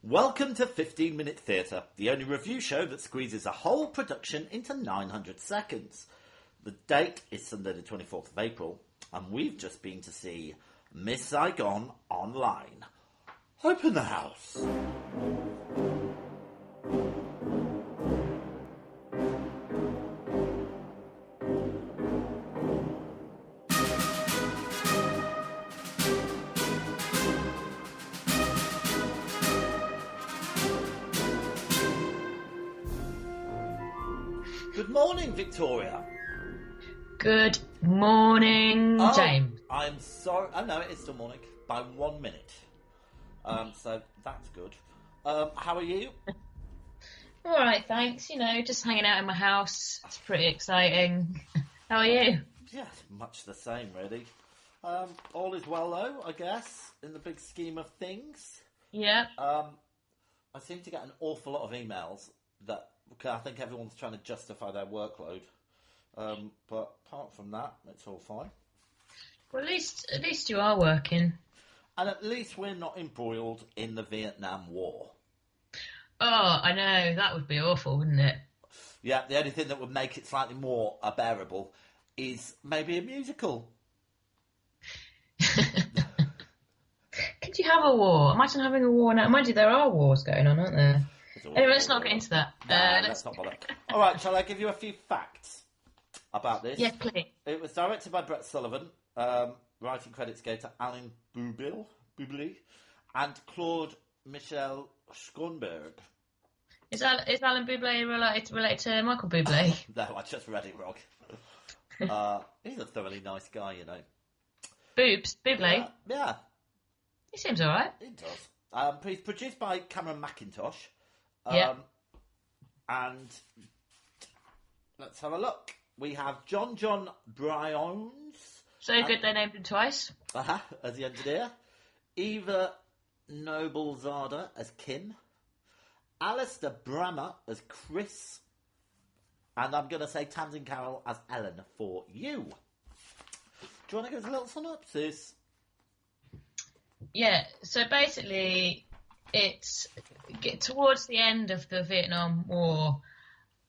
Welcome to 15 Minute Theatre, the only review show that squeezes a whole production into 900 seconds. The date is Sunday the 24th of April, and we've just been to see Miss Saigon online. Open the house. Good morning, Victoria. Good morning, James. I'm sorry. Oh, no, it is still morning by 1 minute. So that's good. How are you? All right, thanks. You know, just hanging out in my house. It's pretty exciting. How are you? Yeah, much the same, really. All is well, though, I guess, in the big scheme of things. Yeah. I seem to get an awful lot of emails that I think everyone's trying to justify their workload. But apart from that, it's all fine. Well, at least you are working. And at least we're not embroiled in the Vietnam War. Oh, I know. That would be awful, wouldn't it? Yeah, the only thing that would make it slightly more bearable is maybe a musical. Could you have a war? Imagine having a war now. Mind you, there are wars going on, aren't there? Anyway, let's not get into that. Let's not bother. All right, shall I give you a few facts about this? Yes, please. It was directed by Brett Sullivan. Writing credits go to Alan Bublé and Claude Michel Schoenberg. Is Alan Bublé related to Michael Bublé? No, I just read it wrong. He's a thoroughly nice guy, you know. Bublé? Yeah. He seems all right. He does. He's produced by Cameron McIntosh. Yeah. And let's have a look. We have John Bryons. So good they named him twice. As the engineer. Eva Noblezada as Kim. Alistair Brammer as Chris. And I'm going to say Tamsin Carroll as Ellen for you. Do you want to give us a little synopsis? Yeah, so basically it's towards the end of the Vietnam War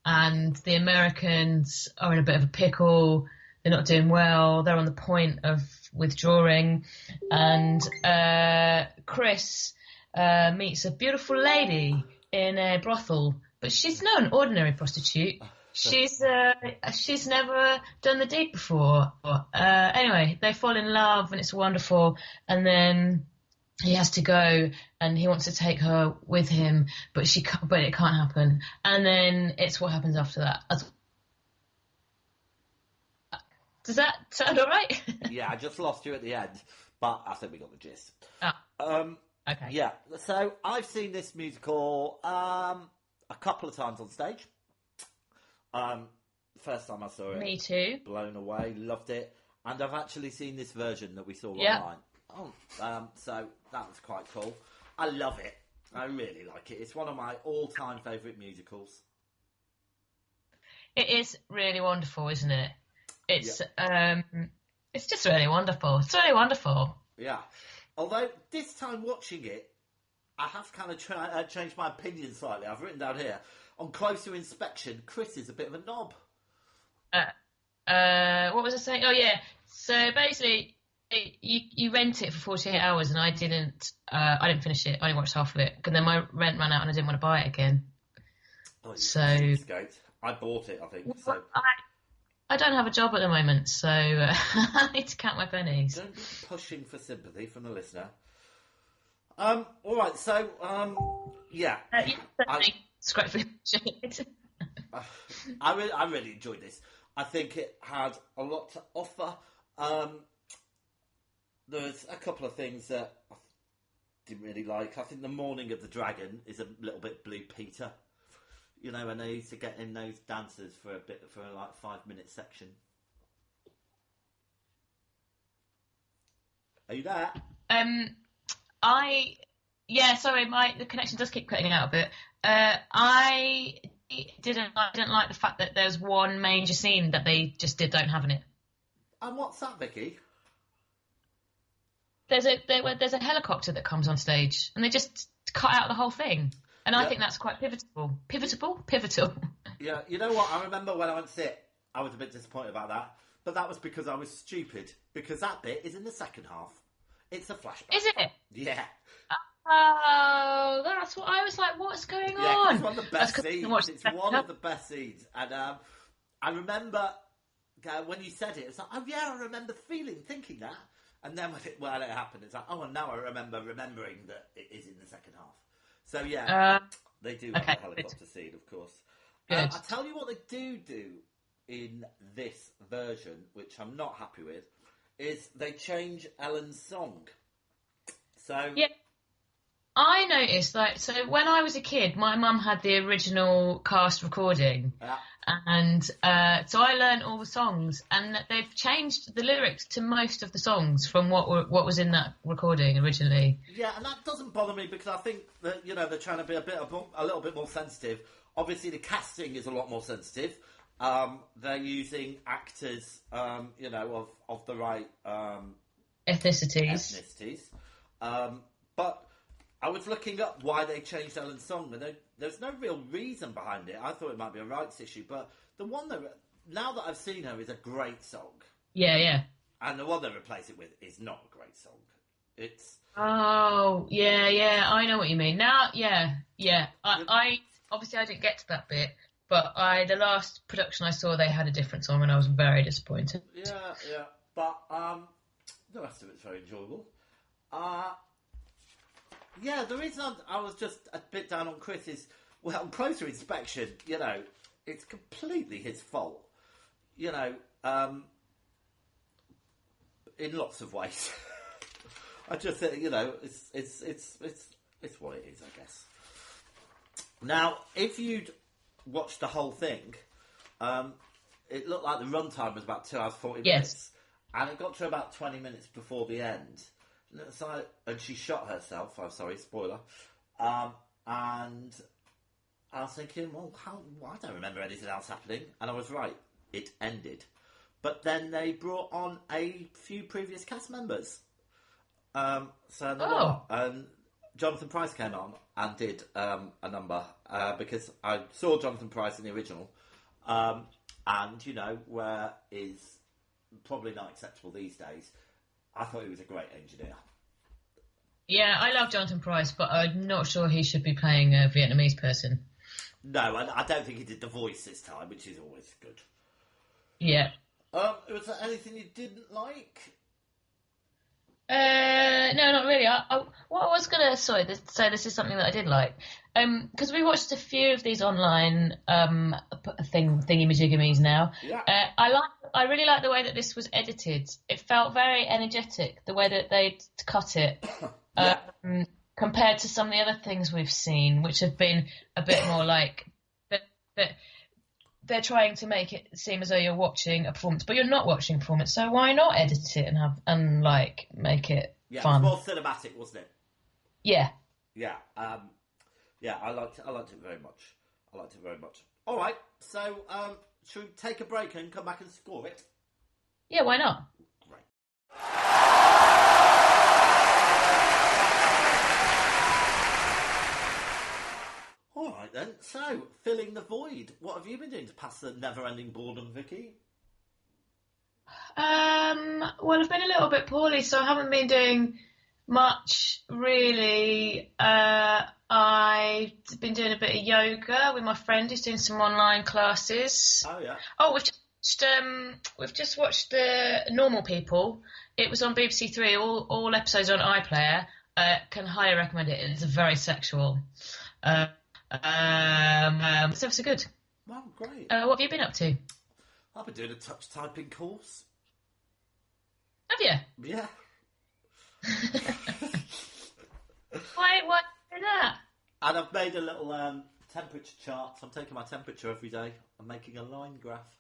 and the Americans are in a bit of a pickle. They're not doing well. They're on the point of withdrawing. And Chris meets a beautiful lady in a brothel, but she's not an ordinary prostitute. She's never done the deed before. Anyway, they fall in love and it's wonderful. And then he has to go and he wants to take her with him, but it can't happen. And then it's what happens after that. Does that sound all right? Yeah, I just lost you at the end, but I think we got the gist. Okay. Yeah, so I've seen this musical a couple of times on stage. First time I saw it, Me too. Blown away, loved it, and I've actually seen this version that we saw online. So that was quite cool. I love it. I really like it. It's one of my all-time favourite musicals. It is really wonderful, isn't it? It's just really wonderful. It's really wonderful. Yeah. Although this time watching it, I have kind of changed my opinion slightly. I've written down here, on closer inspection, Chris is a bit of a knob. What was I saying? Oh yeah. So basically, you rent it for 48 hours, and I didn't finish it. I only watched half of it, and then my rent ran out, and I didn't want to buy it again. Oh, so I bought it, I think. So I don't have a job at the moment, so I need to count my pennies. Don't be pushing for sympathy from the listener. All right, so yeah. It's gratefully appreciated. I really enjoyed this. I think it had a lot to offer. There's a couple of things that I didn't really like. I think the Morning of the Dragon is a little bit Blue Peter. You know, when they used to get in those dancers for a 5-minute section. Are you there? Sorry, the connection does keep cutting out a bit. I didn't like the fact that there's one major scene that they just don't have in it. And what's that, Vicky? There's a helicopter that comes on stage, and they just cut out the whole thing. And I Yeah. think that's quite pivotal. Pivotal. Yeah, you know what? I remember when I went to see it, I was a bit disappointed about that. But that was because I was stupid. Because that bit is in the second half. It's a flashback. Is it? Yeah. Oh, that's what I was like. What's going Yeah, on? it's one of the best scenes. It's one of the best scenes. And I remember when you said it, it's like, oh yeah, I remember thinking that. And then when it happened, it's like, oh, and now I remembering that it is in the second half. So yeah, they do have a helicopter scene, of course. I tell you what they do in this version, which I'm not happy with, is they change Ellen's song. So yeah, I noticed so when I was a kid, my mum had the original cast recording, and so I learned all the songs, and they've changed the lyrics to most of the songs from what was in that recording originally. Yeah, and that doesn't bother me because I think that they're trying to be a little bit more sensitive. Obviously, the casting is a lot more sensitive. They're using actors, of the right ethnicities. But I was looking up why they changed Ellen's song, and there's no real reason behind it. I thought it might be a rights issue, but the one now that I've seen her is a great song. Yeah. And the one they replace it with is not a great song. It's... Oh, yeah, I know what you mean. Now, yeah. I obviously I didn't get to that bit, but the last production I saw, they had a different song, and I was very disappointed. Yeah, but the rest of it's very enjoyable. Yeah, the reason I was just a bit down on Chris is, well, on closer inspection, it's completely his fault. In lots of ways. I just think, it's what it is, I guess. Now, if you'd watched the whole thing, it looked like the runtime was about 2 hours 40 minutes, and it got to about 20 minutes before the end. And she shot herself. I'm sorry, spoiler. And I was thinking, well, I don't remember anything else happening. And I was right. It ended. But then they brought on a few previous cast members. Jonathan Pryce came on and did a number because I saw Jonathan Pryce in the original. And, where is probably not acceptable these days. I thought he was a great engineer. Yeah, I love Jonathan Pryce, but I'm not sure he should be playing a Vietnamese person. No, I don't think he did the voice this time, which is always good. Yeah. Was there anything you didn't like? No, not really. What I was going to say, this is something that I did like. Because we watched a few of these online thingy-majiggamies now. Yeah. I really like the way that this was edited. It felt very energetic, the way that they cut it, compared to some of the other things we've seen, which have been a bit more like that. They're trying to make it seem as though you're watching a performance, but you're not watching a performance. So why not edit it and make it fun? It was more cinematic, wasn't it? Yeah. Yeah. I liked it very much. All right. So should we take a break and come back and score it? Yeah. Why not? Great. All right then. So, filling the void. What have you been doing to pass the never-ending boredom, Vicky? Well, I've been a little bit poorly, so I haven't been doing much really. I've been doing a bit of yoga with my friend who's doing some online classes. Oh yeah. Oh, we've just watched the Normal People. It was on BBC Three. All episodes on iPlayer. Can highly recommend it. It's very sexual. So good. Wow, great. What have you been up to? I've been doing a touch typing course. Have you? Yeah. Why do that? And I've made a little temperature chart. So I'm taking my temperature every day. I'm making a line graph.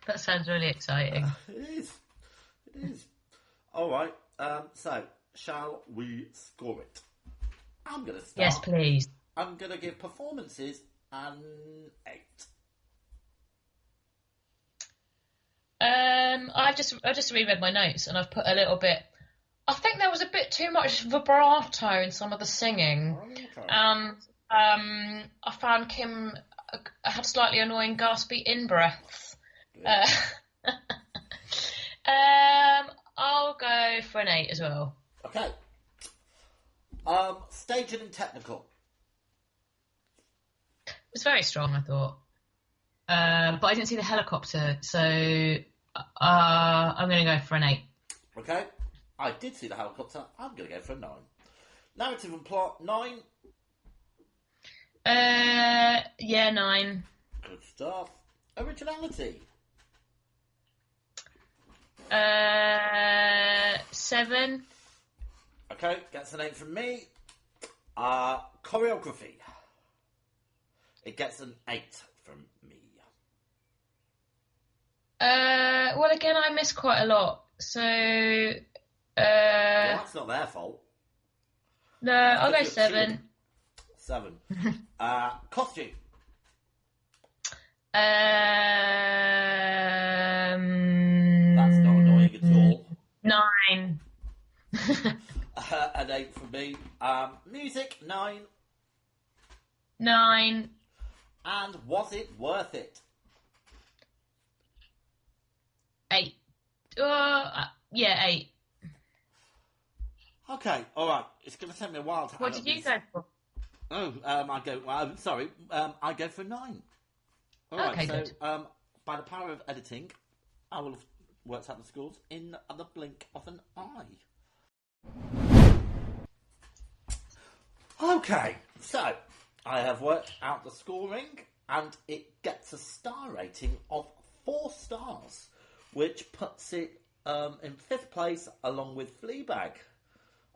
That sounds really exciting. It is. All right. So, shall we score it? I'm going to start. Yes, please. I'm going to give performances an 8. I just reread my notes and I've put a little bit I think there was a bit too much vibrato in some of the singing. Okay. I found Kim had slightly annoying gaspy in-breaths. Yeah. I'll go for an 8 as well. Okay. Staging and technical. It was very strong, I thought. But I didn't see the helicopter, so I'm going to go for an 8. Okay. I did see the helicopter. I'm going to go for a 9. Narrative and plot, 9. Yeah, 9. Good stuff. Originality. 7. Okay, gets an 8 from me. Choreography. It gets an 8 from me. Well, again, I missed quite a lot, so... Well, that's not their fault. No, I'll go 7. 7. Costume. That's not annoying at all. 9. An 8 from me. Music, 9. 9. And was it worth it? 8. Yeah, 8. Okay, all right. It's going to take me a while to. What did you go for? Oh, I go. Well, sorry, I go for 9. All right. Okay, So, good. by the power of editing, I will have worked out the scores in the blink of an eye. Okay, so I have worked out the scoring, and it gets a star rating of 4 stars, which puts it in 5th place along with Fleabag.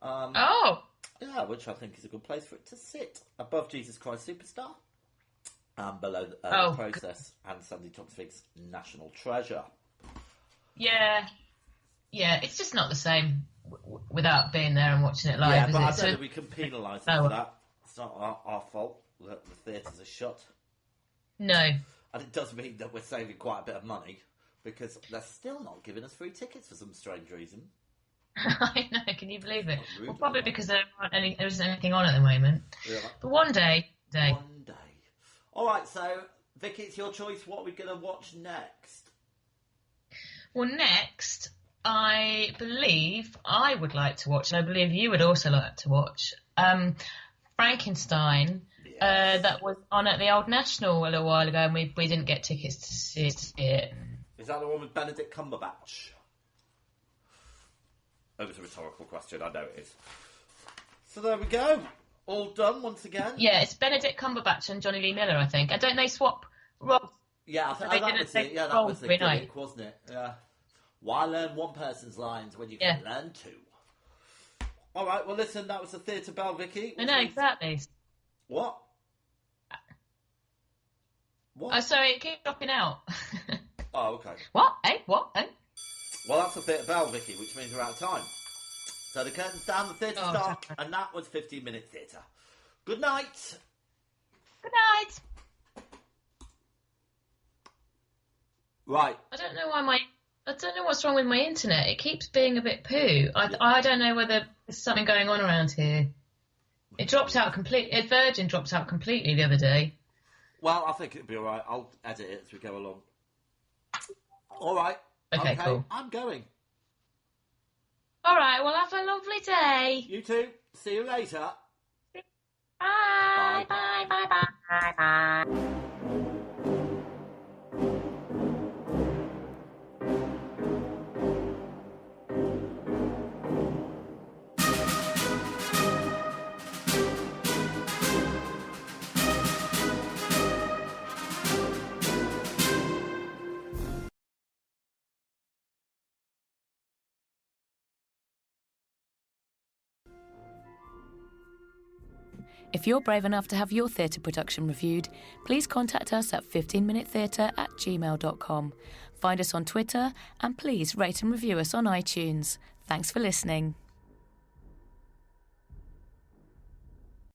Oh! Yeah, which I think is a good place for it to sit. Above Jesus Christ Superstar, and below the Process and Sandy Toksvig's National Treasure. Yeah. Yeah, it's just not the same without being there and watching it live, Yeah, is but it? I don't think we can penalise them for that. It's not our fault that the theatres are shut. No. And it does mean that we're saving quite a bit of money, because they're still not giving us free tickets for some strange reason. I know, can you believe it? Rude, Well, probably because there isn't anything on at the moment. Yeah. But one day. One day. All right, so Vicky, it's your choice. What are we going to watch next? Well, next, I believe I would like to watch, and I believe you would also like to watch, Frankenstein. Yes. That was on at the Old National a little while ago, and we didn't get tickets to see it. Is that the one with Benedict Cumberbatch? Oh, it's a rhetorical question. I know it is. So there we go. All done once again. Yeah, it's Benedict Cumberbatch and Johnny Lee Miller, I think. And don't they swap roles? Yeah, that was it. Yeah, that was the gimmick, wasn't it? Yeah. Why learn one person's lines when you can learn 2? All right, well, listen, that was the Theatre Bell, Vicky. I know, exactly. What? What? Oh, sorry, it keeps dropping out. Oh, okay. What? What? Well, that's the Theatre Bell, Vicky, which means we're out of time. So the curtain's down, the theatre's dark, and that was 15-minute theatre. Good night. Good night. Right. I don't know what's wrong with my internet. It keeps being a bit poo. I don't know whether there's something going on around here. It dropped out completely. Virgin dropped out completely the other day. Well, I think it'll be all right. I'll edit it as we go along. All right. Okay, cool. I'm going. All right, well, have a lovely day. You too. See you later. Bye. Bye. If you're brave enough to have your theatre production reviewed, please contact us at 15minutetheatre@gmail.com. Find us on Twitter and please rate and review us on iTunes. Thanks for listening.